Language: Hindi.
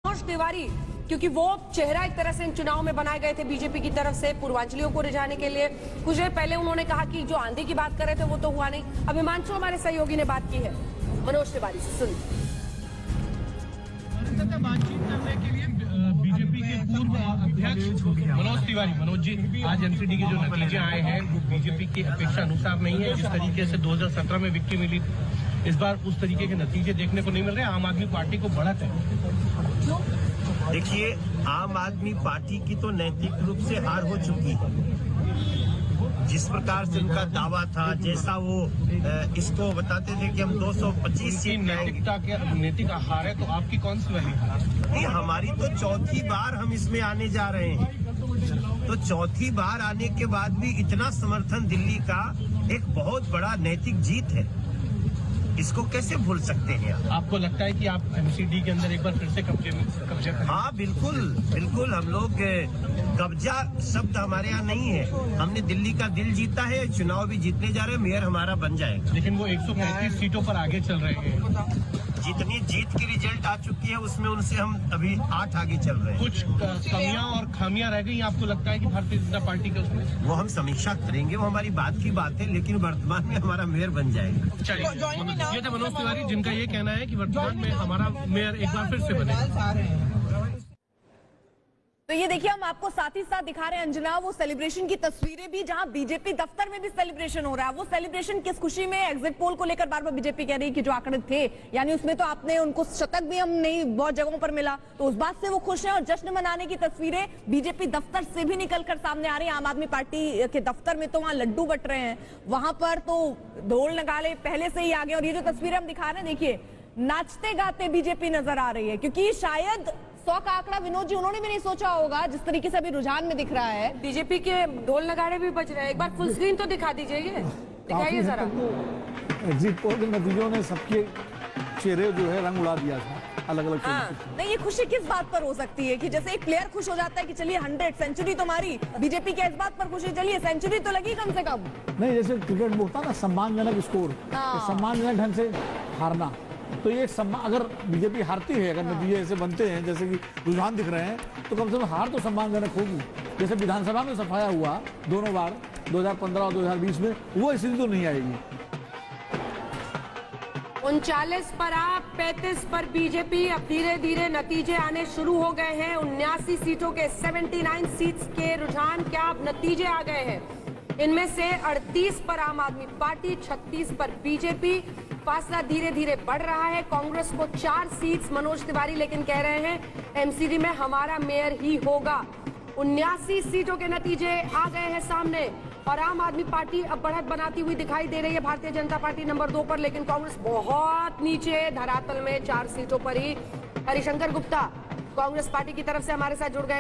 मनोज तिवारी, क्योंकि वो चेहरा एक तरह से इन चुनाव में बनाए गए थे बीजेपी की तरफ से पूर्वांचलियों को रिझाने के लिए। कुछ देर पहले उन्होंने कहा कि जो आंधी की बात कर रहे थे वो तो हुआ नहीं। अब हिमांशु हमारे सहयोगी ने बात की है मनोज तिवारी से, सुन। बातचीत करने के लिए बीजेपी के पूर्व अध्यक्ष मनोज तिवारी, मनोज जी, आज एमसीडी के जो नतीजे आए हैं वो बीजेपी की अपेक्षा अनुसार नहीं है। जिस तरीके से 2017 में विक्ट्री मिली, इस बार उस तरीके के नतीजे देखने को नहीं मिल रहे। आम आदमी पार्टी को बढ़त है। देखिए, आम आदमी पार्टी की तो नैतिक रूप से हार हो चुकी है। जिस प्रकार से उनका दावा था, जैसा वो इसको बताते थे कि हम 225 सीट नैतिक हार है, तो आपकी कौन सी वाली हार? नहीं, हमारी तो चौथी बार हम इसमें आने जा रहे हैं। तो चौथी बार आने के बाद भी इतना समर्थन दिल्ली का एक बहुत बड़ा नैतिक जीत है। इसको कैसे भूल सकते हैं आप? आपको लगता है कि आप एमसीडी के अंदर एक बार फिर से कब्जा करें? हाँ, बिल्कुल बिल्कुल। हम लोग कब्जा शब्द हमारे यहाँ नहीं है। हमने दिल्ली का दिल जीता है, चुनाव भी जीतने जा रहे हैं, मेयर हमारा बन जाएगा। लेकिन वो 135 सीटों पर आगे चल रहे हैं। जितनी जीत की रिजल्ट आ चुकी है उसमें उनसे हम अभी 8 आगे चल रहे हैं। कुछ कमियां और खामियां रह गई आपको लगता है कि भारतीय जनता पार्टी के उसमें? वो हम समीक्षा करेंगे, वो हमारी बात की बात है, लेकिन वर्तमान में हमारा मेयर बन जाएगा। चलिए, ये थे मनोज तिवारी, जिनका ये कहना है कि वर्तमान में हमारा मेयर एक बार फिर से बने। तो ये देखिए, हम आपको साथ ही साथ दिखा रहे हैं अंजना वो सेलिब्रेशन की तस्वीरें भी, जहां बीजेपी दफ्तर में भी सेलिब्रेशन हो रहा है। वो सेलिब्रेशन किस खुशी में? एग्जिट पोल को लेकर बार बार बीजेपी कह रही कि जो आंकड़े थे, यानी उसमें तो आपने उनको शतक भी हम नहीं बहुत जगहों पर मिला, तो उस बात से वो खुश हैं। और जश्न मनाने की तस्वीरें बीजेपी दफ्तर से भी निकलकर सामने आ रही है। आम आदमी पार्टी के दफ्तर में तो वहां लड्डू बट रहे हैं, वहां पर तो ढोल नगाड़े पहले से ही आ गए। और ये जो तस्वीरें हम दिखा रहे हैं, देखिए, नाचते गाते बीजेपी नजर आ रही है, क्योंकि शायद 100 का आंकड़ा विनोद जी उन्होंने भी नहीं सोचा होगा जिस तरीके से अभी रुझान में दिख रहा है। बीजेपी के ढोल नगाड़े भी बज रहे हैं। एक बार फुल स्क्रीन तो दिखा दीजिए, ये दिखाइए जरा। एग्जिट पोल के नतीजों ने सबके चेहरे जो है रंग उड़ा दिया था, अलग अलग। नहीं, ये खुशी किस बात पर हो सकती है कि जैसे एक प्लेयर खुश हो जाता है कि चलिए 100 सेंचुरी तो मारी, बीजेपी के इस बात पर खुशी, चलिए सेंचुरी तो लगी कम से कम। नहीं, जैसे क्रिकेट में होता ना सम्मानजनक स्कोर, तो सम्मानजनक ढंग से हारना, तो ये सम्मान, अगर बीजेपी हारती है, अगर नतीजे ऐसे बनते हैं जैसे कि रुझान दिख रहे हैं, तो कम से कम हार तो सम्मानजनक होगी। जैसे विधानसभा में सफाया हुआ दोनों बार 2015 और 2020 में, वो स्थिति तो नहीं आएगी। 39 पर आप, 35 पर बीजेपी। अब धीरे धीरे नतीजे आने शुरू हो गए हैं। 79 सीटों के 79 सीट्स के रुझान क्या अब नतीजे आ गए हैं? इनमें से 38 पर आम आदमी पार्टी, 36 पर बीजेपी। फासला धीरे धीरे बढ़ रहा है। कांग्रेस को 4 सीट्स, मनोज तिवारी लेकिन कह रहे हैं एमसीडी में हमारा मेयर ही होगा। 79 सीटों के नतीजे आ गए हैं सामने और आम आदमी पार्टी अब बढ़त बनाती हुई दिखाई दे रही है। भारतीय जनता पार्टी नंबर 2 पर, लेकिन कांग्रेस बहुत नीचे धरातल में 4 सीटों पर ही। हरिशंकर गुप्ता कांग्रेस पार्टी की तरफ से हमारे साथ जुड़ गए।